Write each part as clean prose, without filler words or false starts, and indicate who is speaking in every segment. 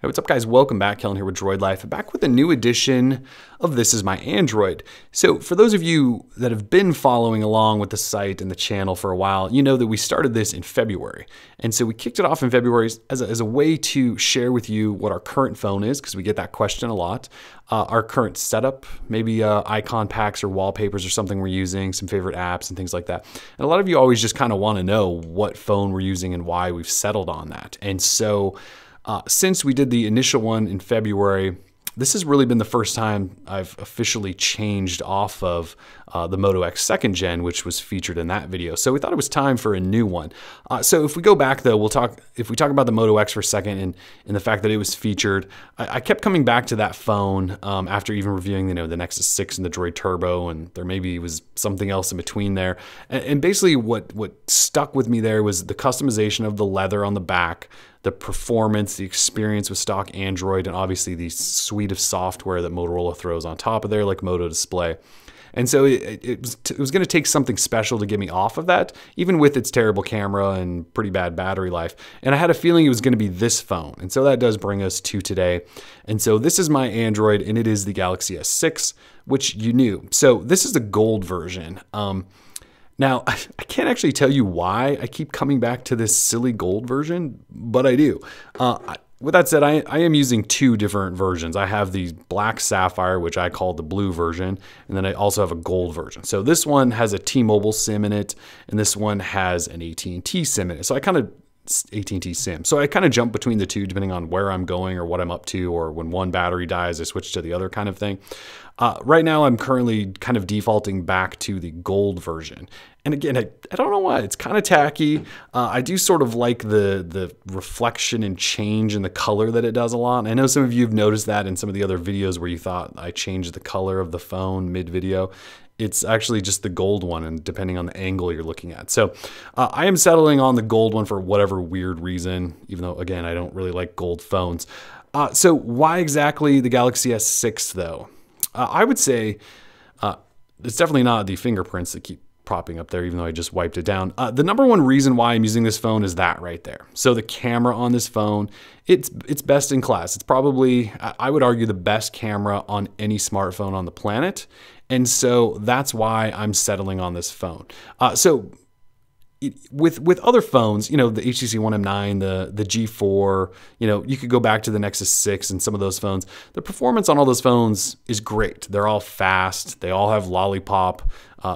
Speaker 1: Hey, what's up guys? Welcome back. Kellen here with Droid Life, back with a new edition of This Is My Android. So for those of you that have been following along with the site and the channel for a while, you know that we started this in February. And so we kicked it off in February as a way to share with you what our current phone is, because we get that question a lot, our current setup, maybe icon packs or wallpapers or something we're using, some favorite apps and things like that. And a lot of you always just kind of want to know what phone we're using and why we've settled on that. And so since we did the initial one in February, this has really been the first time I've officially changed off of the Moto X 2nd Gen, which was featured in that video. So we thought it was time for a new one. So if we go back though, if we talk about the Moto X for a second and the fact that it was featured, I kept coming back to that phone after even reviewing the Nexus 6 and the Droid Turbo, and there maybe was something else in between there. And basically what stuck with me there was the customization of the leather on the back, the performance, the experience with stock Android, and obviously the suite of software that Motorola throws on top of there, like Moto Display. And so it was going to take something special to get me off of that, even with its terrible camera and pretty bad battery life. And I had a feeling it was going to be this phone. And so that does bring us to today. And so this is my Android, and it is the Galaxy S6, which you knew. So this is the gold version. Now, I can't actually tell you why I keep coming back to this silly gold version, but I do. With that said, I am using two different versions. I have the black sapphire, which I call the blue version, and then I also have a gold version. So this one has a T-Mobile SIM in it, and this one has an AT&T SIM in it. So I kind of AT&T SIM. So I kind of jump between the two depending on where I'm going or what I'm up to, or when one battery dies, I switch to the other kind of thing. Right now, I'm currently kind of defaulting back to the gold version. And again, I don't know why. It's kind of tacky. I do sort of like the reflection and change in the color that it does a lot. And I know some of you have noticed that in some of the other videos where you thought I changed the color of the phone mid-video. It's actually just the gold one, and depending on the angle you're looking at. So I am settling on the gold one for whatever weird reason, even though, again, I don't really like gold phones. So why exactly the Galaxy S6, though? I would say it's definitely not the fingerprints that keep popping up there, even though I just wiped it down. The number one reason why I'm using this phone is that right there. So the camera on this phone, it's best in class. It's probably, I would argue, the best camera on any smartphone on the planet. And so that's why I'm settling on this phone. With other phones, the HTC One M9, the G4, you could go back to the Nexus 6 and some of those phones. The performance on all those phones is great. They're all fast. They all have Lollipop.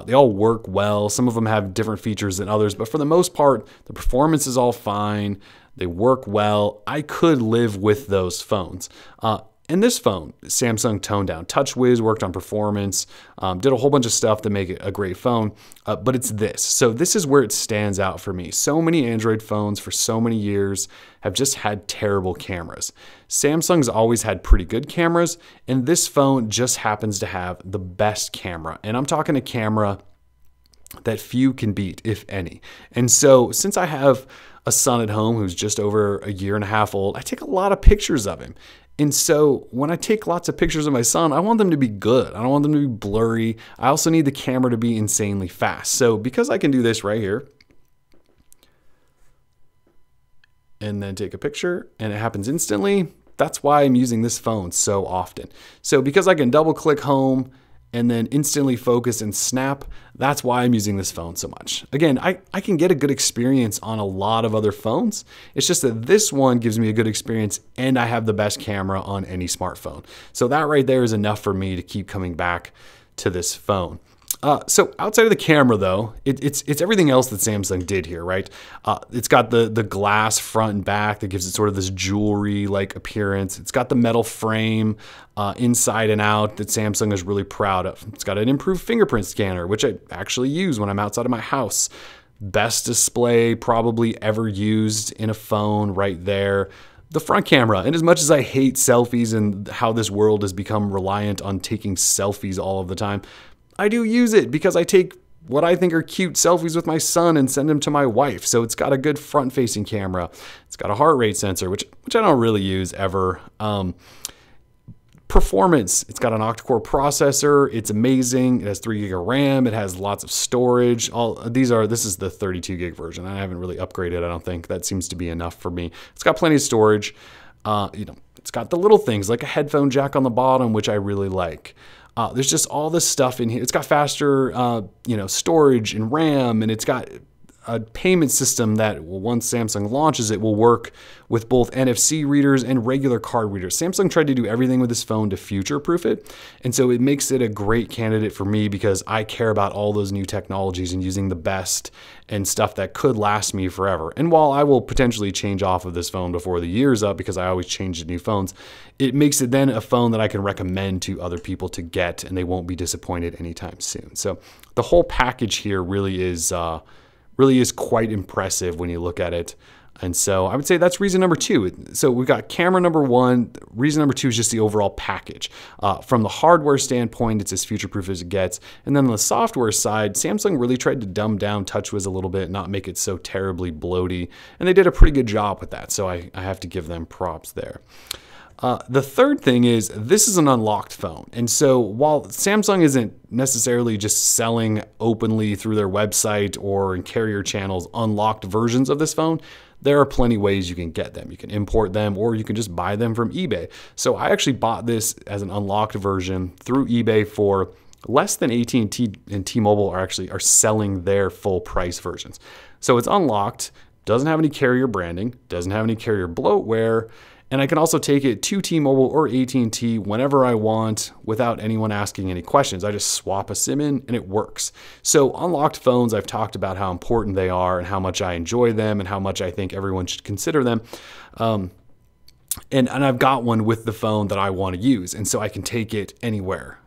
Speaker 1: They all work well. Some of them have different features than others, but for the most part, the performance is all fine. They work well. I could live with those phones. And this phone, Samsung toned down. TouchWiz worked on performance, did a whole bunch of stuff to make it a great phone, but it's this. So this is where it stands out for me. So many Android phones for so many years have just had terrible cameras. Samsung's always had pretty good cameras, and this phone just happens to have the best camera. And I'm talking a camera that few can beat, if any. And so since I have a son at home who's just over a year and a half old, I take a lot of pictures of him. And so when I take lots of pictures of my son, I want them to be good. I don't want them to be blurry. I also need the camera to be insanely fast. So because I can do this right here, and then take a picture and it happens instantly, that's why I'm using this phone so often. So because I can double click home and then instantly focus and snap, that's why I'm using this phone so much. Again, I can get a good experience on a lot of other phones. It's just that this one gives me a good experience, and I have the best camera on any smartphone. So that right there is enough for me to keep coming back to this phone. So outside of the camera, though, it's everything else that Samsung did here, right? It's got the glass front and back that gives it sort of this jewelry-like appearance. It's got the metal frame inside and out that Samsung is really proud of. It's got an improved fingerprint scanner, which I actually use when I'm outside of my house. Best display probably ever used in a phone right there. The front camera, and as much as I hate selfies and how this world has become reliant on taking selfies all of the time, I do use it because I take what I think are cute selfies with my son and send them to my wife. So it's got a good front-facing camera. It's got a heart rate sensor, which I don't really use ever. Performance, it's got an octa-core processor. It's amazing. It has 3 gig of RAM. It has lots of storage. This is the 32 gig version. I haven't really upgraded, I don't think. That seems to be enough for me. It's got plenty of storage. It's got the little things like a headphone jack on the bottom, which I really like. There's just all this stuff in here. It's got faster, storage and RAM, and it's got a payment system that, once Samsung launches it, will work with both NFC readers and regular card readers. Samsung tried to do everything with this phone to future-proof it, and so it makes it a great candidate for me because I care about all those new technologies and using the best and stuff that could last me forever. And while I will potentially change off of this phone before the year's up because I always change to new phones, it makes it then a phone that I can recommend to other people to get, and they won't be disappointed anytime soon. So the whole package here really is quite impressive when you look at it. And so I would say that's reason number 2. So we've got camera number 1. Reason number 2 is just the overall package. From the hardware standpoint, it's as future-proof as it gets. And then on the software side, Samsung really tried to dumb down TouchWiz a little bit, not make it so terribly bloaty. And they did a pretty good job with that. So I have to give them props there. The third thing is this is an unlocked phone. And so while Samsung isn't necessarily just selling openly through their website or in carrier channels unlocked versions of this phone, there are plenty ways you can get them. You can import them or you can just buy them from eBay. So I actually bought this as an unlocked version through eBay for less than AT&T and T-Mobile are selling their full price versions. So it's unlocked, doesn't have any carrier branding, doesn't have any carrier bloatware, and I can also take it to T-Mobile or AT&T whenever I want without anyone asking any questions. I just swap a SIM in and it works. So unlocked phones, I've talked about how important they are and how much I enjoy them and how much I think everyone should consider them. And I've got one with the phone that I want to use, and so I can take it anywhere.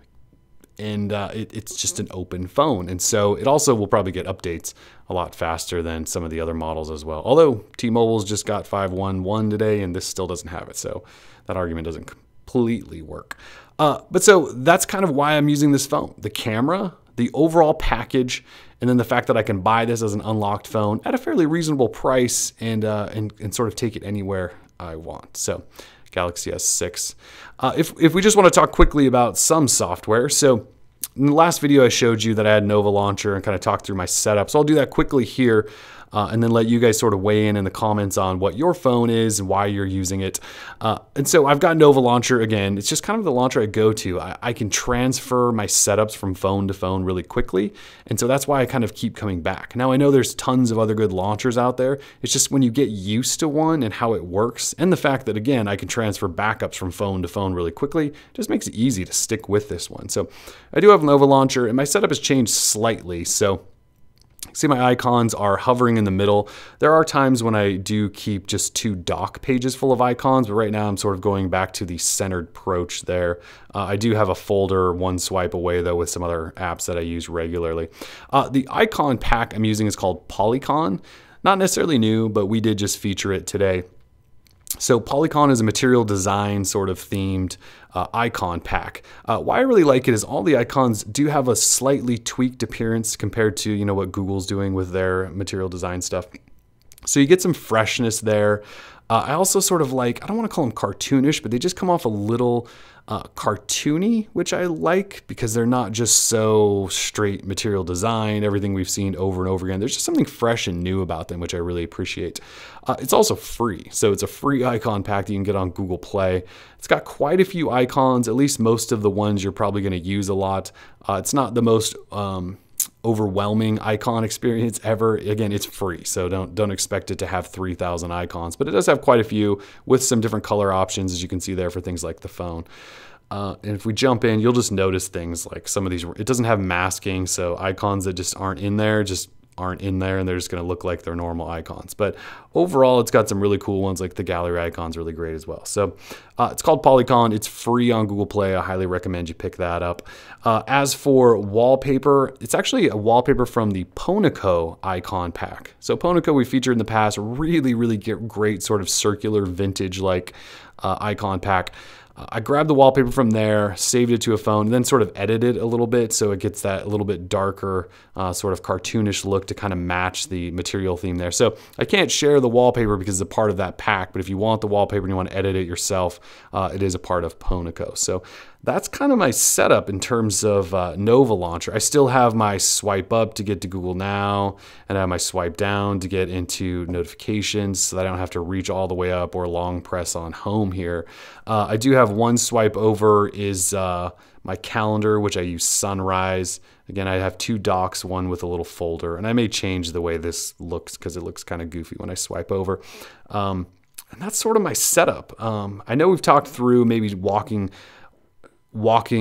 Speaker 1: And it's just an open phone. And so it also will probably get updates a lot faster than some of the other models as well. Although T-Mobile's just got 5.1.1 today and this still doesn't have it. So that argument doesn't completely work. But so that's kind of why I'm using this phone. The camera, the overall package, and then the fact that I can buy this as an unlocked phone at a fairly reasonable price and sort of take it anywhere I want. So Galaxy S6. If we just want to talk quickly about some software. So in the last video, I showed you that I had Nova Launcher and kind of talked through my setup. So I'll do that quickly here and then let you guys sort of weigh in the comments on what your phone is and why you're using it. And so I've got Nova Launcher again. It's just kind of the launcher I go to. I can transfer my setups from phone to phone really quickly. And so that's why I kind of keep coming back. Now I know there's tons of other good launchers out there. It's just when you get used to one and how it works and the fact that, again, I can transfer backups from phone to phone really quickly, it just makes it easy to stick with this one. So I do have Nova Launcher and my setup has changed slightly. So see, my icons are hovering in the middle. There are times when I do keep just 2 dock pages full of icons, but right now I'm sort of going back to the centered approach there. I do have a folder 1 swipe away though with some other apps that I use regularly. The icon pack I'm using is called Polycon. Not necessarily new, but we did just feature it today. So Polycon is a material design sort of themed icon pack. Why I really like it is all the icons do have a slightly tweaked appearance compared to what Google's doing with their material design stuff. So you get some freshness there. I also sort of like, I don't want to call them cartoonish, but they just come off a little cartoony, which I like because they're not just so straight material design, everything we've seen over and over again. There's just something fresh and new about them, which I really appreciate. It's also free. So it's a free icon pack that you can get on Google Play. It's got quite a few icons, at least most of the ones you're probably going to use a lot. It's not the most overwhelming icon experience ever. Again, it's free, so don't expect it to have 3,000 icons, but it does have quite a few with some different color options, as you can see there, for things like the phone. And if we jump in, you'll just notice things like some of these, it doesn't have masking, so icons that just aren't in there and they're just going to look like they're normal icons. But overall, it's got some really cool ones, like the gallery icon's really great as well. So it's called Polycon. It's free on Google Play. I highly recommend you pick that up. As for wallpaper, it's actually a wallpaper from the Ponico icon pack. So Ponico we featured in the past, really great sort of circular vintage-like icon pack. I grabbed the wallpaper from there, saved it to a phone, and then sort of edited it a little bit so it gets that a little bit darker sort of cartoonish look to kind of match the material theme there. So I can't share the wallpaper because it's a part of that pack, but if you want the wallpaper and you want to edit it yourself, it is a part of Ponico. So that's kind of my setup in terms of Nova Launcher. I still have my swipe up to get to Google Now, and I have my swipe down to get into notifications so that I don't have to reach all the way up or long press on home here. I do have one swipe over is my calendar, which I use Sunrise. Again, I have two docks, one with a little folder, and I may change the way this looks because it looks kind of goofy when I swipe over. And that's sort of my setup. I know we've talked through maybe walking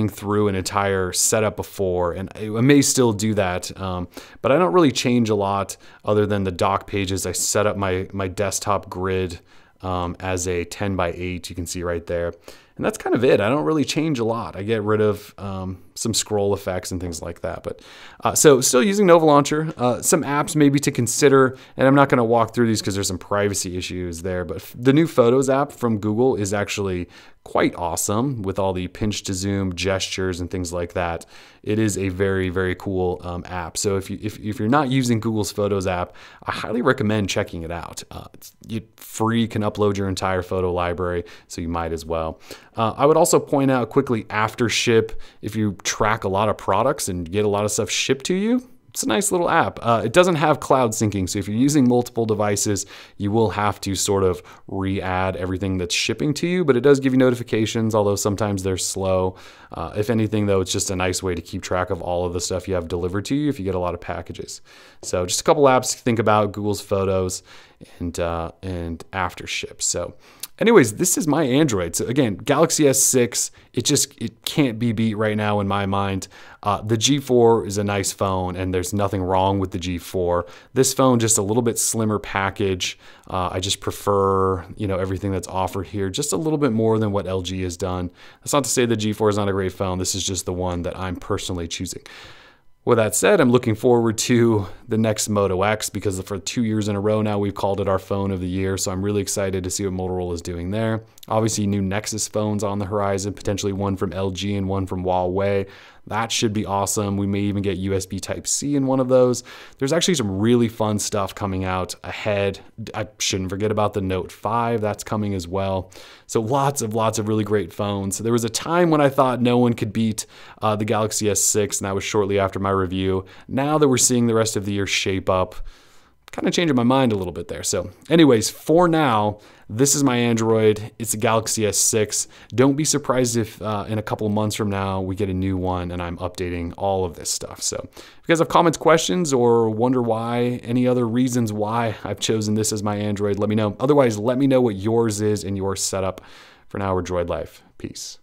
Speaker 1: through an entire setup before, and I may still do that, but I don't really change a lot other than the dock pages. I set up my desktop grid as a 10 by 8, you can see right there. And that's kind of it. I don't really change a lot. I get rid of some scroll effects and things like that. But so still using Nova Launcher. Some apps maybe to consider, and I'm not going to walk through these because there's some privacy issues there. But the new Photos app from Google is actually quite awesome with all the pinch to zoom gestures and things like that. It is a very, very cool app. So if you're not using Google's Photos app, I highly recommend checking it out. It's free, can upload your entire photo library, so you might as well. I would also point out quickly, after ship, if you track a lot of products and get a lot of stuff shipped to you, it's a nice little app. It doesn't have cloud syncing, so if you're using multiple devices, you will have to sort of re-add everything that's shipping to you, but it does give you notifications, although sometimes they're slow. If anything, though, it's just a nice way to keep track of all of the stuff you have delivered to you if you get a lot of packages. So just a couple apps to think about: Google's Photos and after ship. So anyways, this is my Android. So again, Galaxy S6, it can't be beat right now in my mind. The G4 is a nice phone, and there's nothing wrong with the G4. This phone, just a little bit slimmer package. I just prefer, everything that's offered here just a little bit more than what LG has done. That's not to say the G4 is not a great phone. This is just the one that I'm personally choosing. With that said, I'm looking forward to the next Moto X because for 2 years in a row now, we've called it our phone of the year. So I'm really excited to see what Motorola is doing there. Obviously, new Nexus phones on the horizon, potentially one from LG and one from Huawei. That should be awesome. We may even get USB Type-C in one of those. There's actually some really fun stuff coming out ahead. I shouldn't forget about the Note 5. That's coming as well. So lots of really great phones. There was a time when I thought no one could beat the Galaxy S6, and that was shortly after my review. Now that we're seeing the rest of the year shape up, kind of changing my mind a little bit there. So anyways, for now, this is my Android. It's a Galaxy S6. Don't be surprised if in a couple of months from now we get a new one and I'm updating all of this stuff. So if you guys have comments, questions, or wonder why, any other reasons why I've chosen this as my Android, let me know. Otherwise, let me know what yours is in your setup. For now, we're Droid Life. Peace.